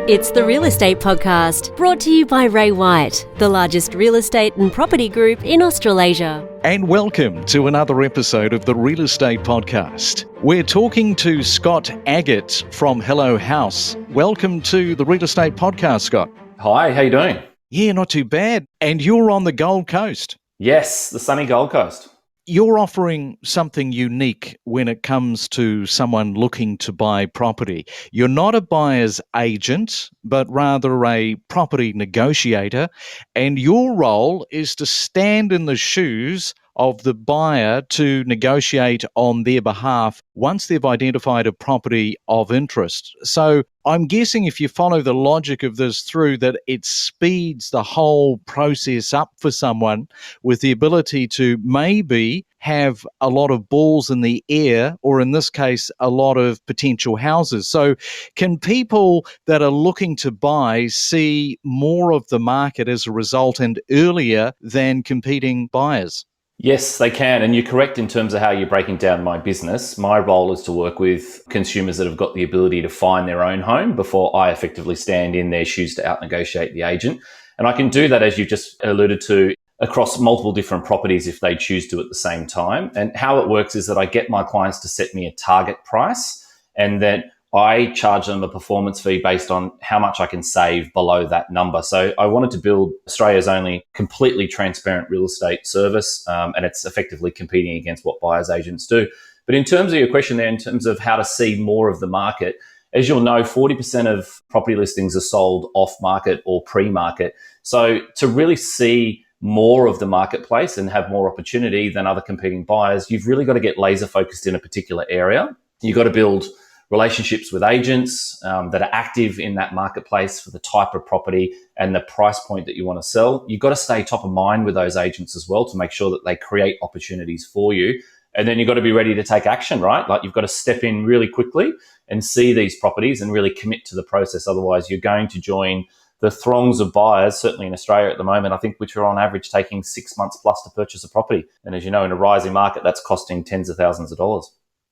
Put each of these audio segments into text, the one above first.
It's the Real Estate Podcast, brought to you by Ray White, the largest real estate and property group in Australasia. And welcome to another episode of the Real Estate Podcast. We're talking to Scott Aggett from Hello House. Welcome to the Real Estate Podcast, Scott. Hi, how you doing? Yeah, not too bad. And you're on the Gold Coast. Yes, the sunny Gold Coast. You're offering something unique when it comes to someone looking to buy property. You're not a buyer's agent, but rather a property negotiator, and your role is to stand in the shoes of the buyer to negotiate on their behalf once they've identified a property of interest. So I'm guessing if you follow the logic of this through, that it speeds the whole process up for someone with the ability to maybe have a lot of balls in the air, or in this case, a lot of potential houses. So can people that are looking to buy see more of the market as a result and earlier than competing buyers? Yes, they can. And you're correct in terms of how you're breaking down my business. My role is to work with consumers that have got the ability to find their own home before I effectively stand in their shoes to out-negotiate the agent. And I can do that, as you just alluded to, across multiple different properties if they choose to at the same time. And how it works is that I get my clients to set me a target price, and then I charge them a performance fee based on how much I can save below that number. So I wanted to build Australia's only completely transparent real estate service, and it's effectively competing against what buyer's agents do. But in terms of your question there, in terms of how to see more of the market, as you'll know, 40% of property listings are sold off-market or pre-market. So to really see more of the marketplace and have more opportunity than other competing buyers, you've really got to get laser focused in a particular area. You've got to build relationships with agents that are active in that marketplace for the type of property and the price point that you want to sell. You've got to stay top of mind with those agents as well to make sure that they create opportunities for you. And then you've got to be ready to take action, right? Like, you've got to step in really quickly and see these properties and really commit to the process. Otherwise, you're going to join the throngs of buyers, certainly in Australia at the moment, I think, which are on average taking 6 months plus to purchase a property. And as you know, in a rising market, that's costing tens of thousands of dollars.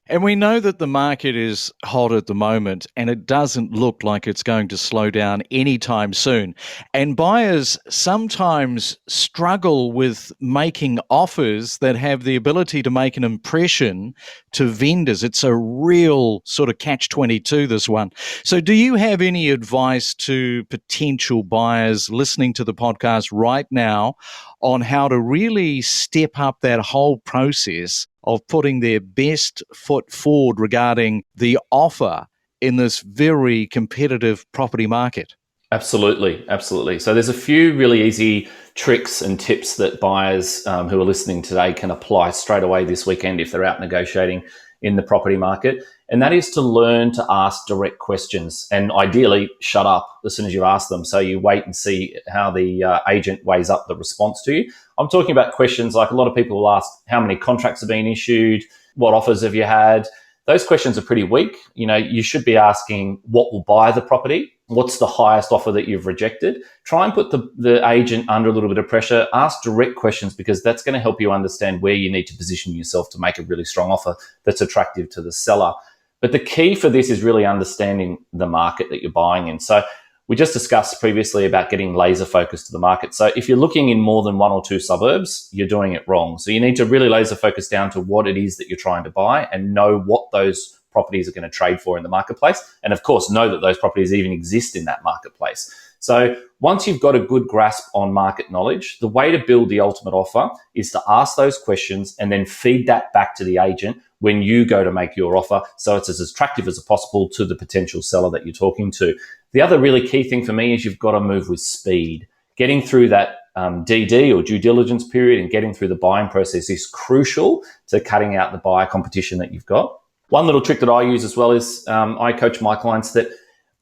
And we know that the market is hot at the moment, and it doesn't look like it's going to slow down anytime soon. And buyers sometimes struggle with making offers that have the ability to make an impression to vendors. It's a real sort of catch-22, this one. So do you have any advice to potential buyers listening to the podcast right now on how to really step up that whole process of putting their best foot forward regarding the offer in this very competitive property market? Absolutely. So there's a few really easy tricks and tips that buyers who are listening today can apply straight away this weekend if they're out negotiating in the property market. And that is to learn to ask direct questions, and ideally shut up as soon as you ask them. So you wait and see how the agent weighs up the response to you. I'm talking about questions like, a lot of people will ask, how many contracts have been issued? What offers have you had? Those questions are pretty weak. You know, you should be asking, what will buy the property? What's the highest offer that you've rejected? Try and put the agent under a little bit of pressure. Ask direct questions, because that's going to help you understand where you need to position yourself to make a really strong offer that's attractive to the seller. But the key for this is really understanding the market that you're buying in. So we just discussed previously about getting laser focused to the market. So if you're looking in more than one or two suburbs, you're doing it wrong. So you need to really laser focus down to what it is that you're trying to buy, and know what those properties are going to trade for in the marketplace. And of course, know that those properties even exist in that marketplace. So once you've got a good grasp on market knowledge, the way to build the ultimate offer is to ask those questions and then feed that back to the agent when you go to make your offer, so it's as attractive as possible to the potential seller that you're talking to. The other really key thing for me is you've got to move with speed. Getting through that DD or due diligence period and getting through the buying process is crucial to cutting out the buyer competition that you've got. One little trick that I use as well is I coach my clients that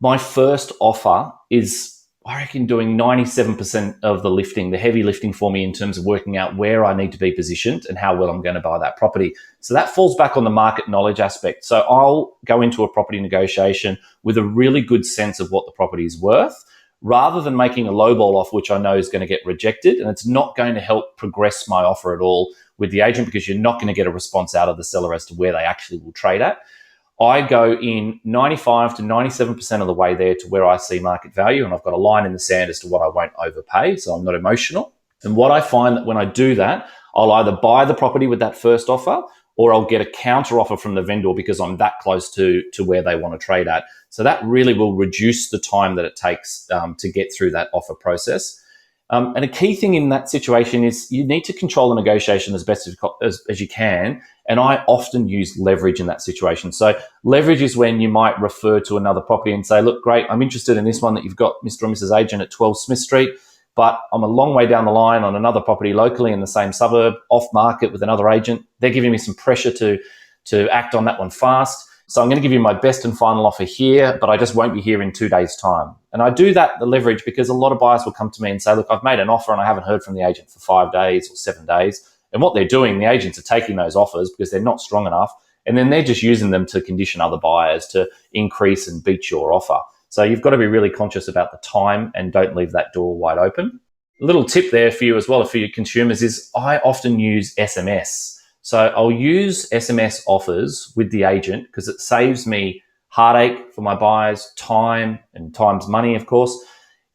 my first offer is, I reckon, doing 97% of the lifting, the heavy lifting for me in terms of working out where I need to be positioned and how well I'm going to buy that property. So that falls back on the market knowledge aspect. So I'll go into a property negotiation with a really good sense of what the property is worth, rather than making a lowball offer, which I know is going to get rejected. And it's not going to help progress my offer at all with the agent, because you're not going to get a response out of the seller as to where they actually will trade at. I go in 95 to 97% of the way there to where I see market value, and I've got a line in the sand as to what I won't overpay, so I'm not emotional. And what I find that when I do that, I'll either buy the property with that first offer, or I'll get a counter offer from the vendor because I'm that close to where they want to trade at. So that really will reduce the time that it takes to get through that offer process. And a key thing in that situation is you need to control the negotiation as best as you can. And I often use leverage in that situation. So leverage is when you might refer to another property and say, look, great, I'm interested in this one that you've got, Mr. or Mrs. Agent, at 12 Smith Street, but I'm a long way down the line on another property locally in the same suburb, off market with another agent. They're giving me some pressure to act on that one fast. So I'm going to give you my best and final offer here, but I just won't be here in 2 days' time. And I do that, the leverage, because a lot of buyers will come to me and say, look, I've made an offer and I haven't heard from the agent for 5 days or 7 days. And what they're doing, the agents are taking those offers because they're not strong enough, and then they're just using them to condition other buyers to increase and beat your offer. So you've got to be really conscious about the time and don't leave that door wide open. A little tip there for you as well, for your consumers, is I often use SMS. So I'll use SMS offers with the agent because it saves me heartache for my buyers, time, and time's money, of course.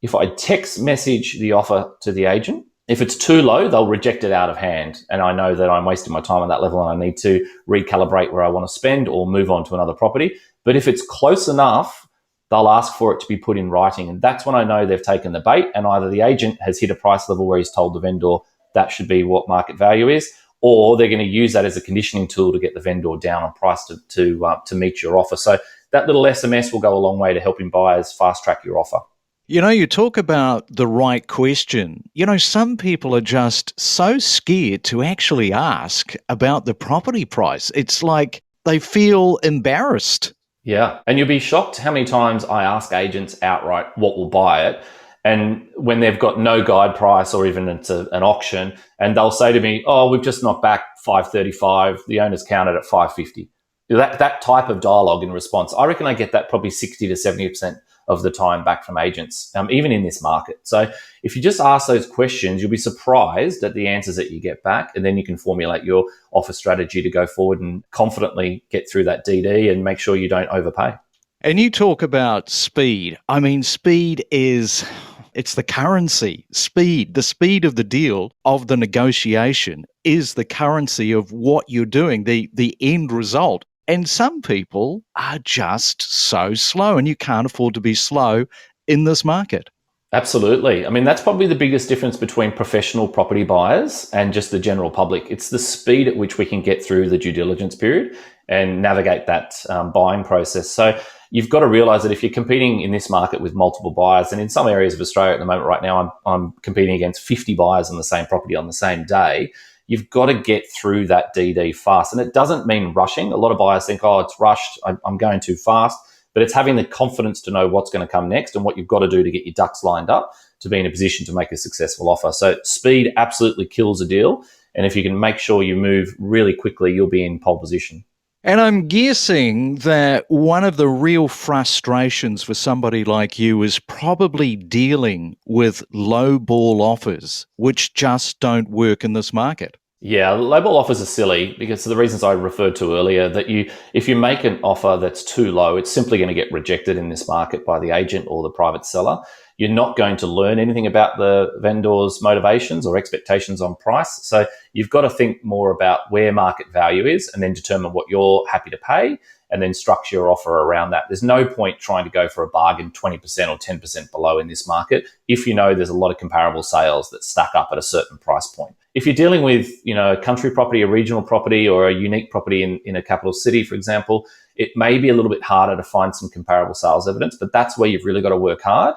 If I text message the offer to the agent, if it's too low, they'll reject it out of hand. And I know that I'm wasting my time at that level and I need to recalibrate where I want to spend or move on to another property. But if it's close enough, they'll ask for it to be put in writing. And that's when I know they've taken the bait, and either the agent has hit a price level where he's told the vendor that should be what market value is, or they're going to use that as a conditioning tool to get the vendor down on price to meet your offer. So that little SMS will go a long way to helping buyers fast track your offer. You know, you talk about the right question. You know, some people are just so scared to actually ask about the property price. It's like they feel embarrassed. Yeah. And you'll be shocked how many times I ask agents outright what will buy it. And when they've got no guide price or even it's an auction, and they'll say to me, oh, we've just knocked back 535. The owner's counted at 550. That type of dialogue in response, I reckon I get that probably 60 to 70% of the time back from agents, even in this market. So if you just ask those questions, you'll be surprised at the answers that you get back, and then you can formulate your offer strategy to go forward and confidently get through that DD and make sure you don't overpay. And you talk about speed. I mean, speed it's the currency. Speed, the speed of the deal, of the negotiation, is the currency of what you're doing, the end result. And some people are just so slow, and you can't afford to be slow in this market. Absolutely. I mean, that's probably the biggest difference between professional property buyers and just the general public. It's the speed at which we can get through the due diligence period and navigate that buying process. So you've got to realize that if you're competing in this market with multiple buyers, and in some areas of Australia at the moment right now, I'm competing against 50 buyers on the same property on the same day, you've got to get through that DD fast. And it doesn't mean rushing. A lot of buyers think, oh, it's rushed, I'm going too fast. But it's having the confidence to know what's going to come next and what you've got to do to get your ducks lined up to be in a position to make a successful offer. So speed absolutely kills a deal. And if you can make sure you move really quickly, you'll be in pole position. And I'm guessing that one of the real frustrations for somebody like you is probably dealing with lowball offers, which just don't work in this market. Yeah, lowball offers are silly because of the reasons I referred to earlier, that if you make an offer that's too low, it's simply going to get rejected in this market by the agent or the private seller. You're not going to learn anything about the vendor's motivations or expectations on price. So you've got to think more about where market value is and then determine what you're happy to pay and then structure your offer around that. There's no point trying to go for a bargain 20% or 10% below in this market if you know there's a lot of comparable sales that stack up at a certain price point. If you're dealing with, a country property, a regional property, or a unique property in a capital city, for example, it may be a little bit harder to find some comparable sales evidence, but that's where you've really got to work hard.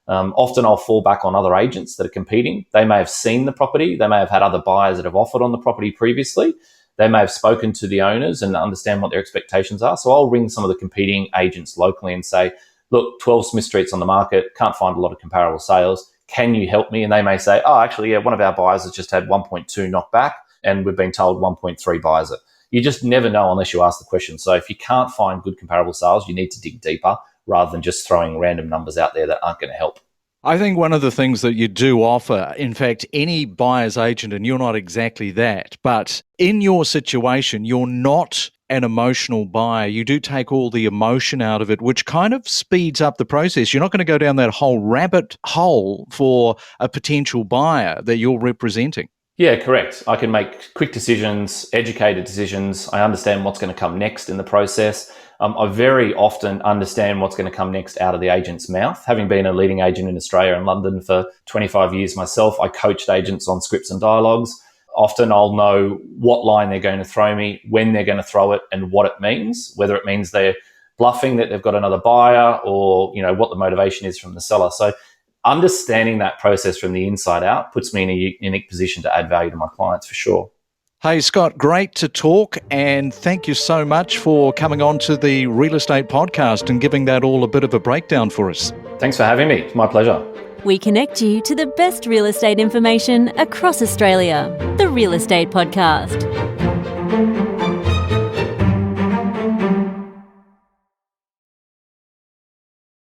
Often I'll fall back on other agents that are competing. They may have seen the property. They may have had other buyers that have offered on the property previously. They may have spoken to the owners and understand what their expectations are. So I'll ring some of the competing agents locally and say, look, 12 Smith Street's on the market, can't find a lot of comparable sales. Can you help me? And they may say, oh, actually, yeah, one of our buyers has just had 1.2 knocked back and we've been told 1.3 buys it. You just never know unless you ask the question. So if you can't find good comparable sales, you need to dig deeper rather than just throwing random numbers out there that aren't going to help. I think one of the things that you do offer, in fact, any buyer's agent, and you're not exactly that, but in your situation, you're not an emotional buyer. You do take all the emotion out of it, which kind of speeds up the process. You're not going to go down that whole rabbit hole for a potential buyer that you're representing. Yeah, correct. I can make quick decisions, educated decisions. I understand what's going to come next in the process. I very often understand what's going to come next out of the agent's mouth. Having been a leading agent in Australia and London for 25 years myself, I coached agents on scripts and dialogues. Often I'll know what line they're going to throw me, when they're going to throw it, and what it means, whether it means they're bluffing that they've got another buyer or, what the motivation is from the seller. So understanding that process from the inside out puts me in a unique position to add value to my clients for sure. Hey, Scott, great to talk, and thank you so much for coming on to the Real Estate Podcast and giving that all a bit of a breakdown for us. Thanks for having me. It's my pleasure. We connect you to the best real estate information across Australia. The Real Estate Podcast.